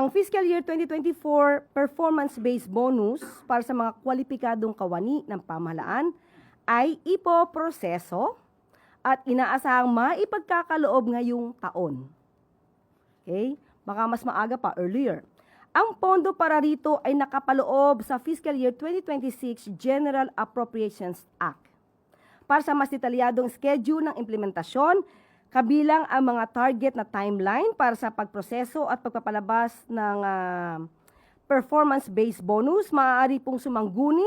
Ang fiscal year 2024 performance-based bonus para sa mga kwalipikadong kawani ng pamahalaan ay ipoproseso at inaasahang maipagkakaloob ngayong taon. Okay? Baka mas maaga pa, earlier. Ang pondo para rito ay nakapaloob sa fiscal year 2026 General Appropriations Act para sa mas detalyadong schedule ng implementasyon, kabilang ang mga target na timeline para sa pagproseso at pagpapalabas ng performance-based bonus. Maaari pong sumangguni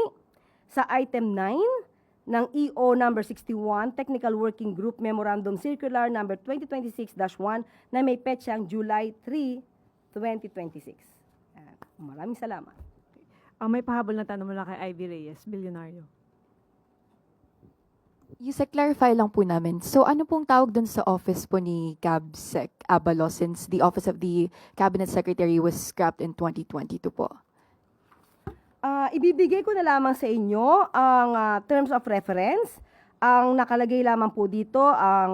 sa item 9 ng EO number 61, Technical Working Group Memorandum Circular number 2026-1 na may petsang July 3, 2026. Maraming salamat. May pahabol na tanong mula kay Ivy Reyes, bilyonaryo. Yusek, clarify lang po namin. So ano pong tawag dun sa office po ni CABSEC Abalos since the Office of the Cabinet Secretary was scrapped in 2022 po? Ibibigay ko na lamang sa inyo ang terms of reference. Ang nakalagay lamang po dito, ang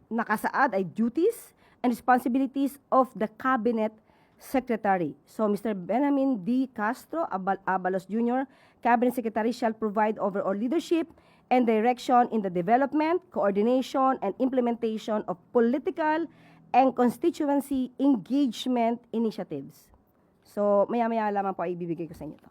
nakasaad ay duties and responsibilities of the Cabinet Secretary. So, Mr. Benjamin D. Castro Abalos Jr., Cabinet Secretary, shall provide overall leadership and direction in the development, coordination, and implementation of political and constituency engagement initiatives. So, maya-maya lamang po ay ibibigay ko sa inyo ito.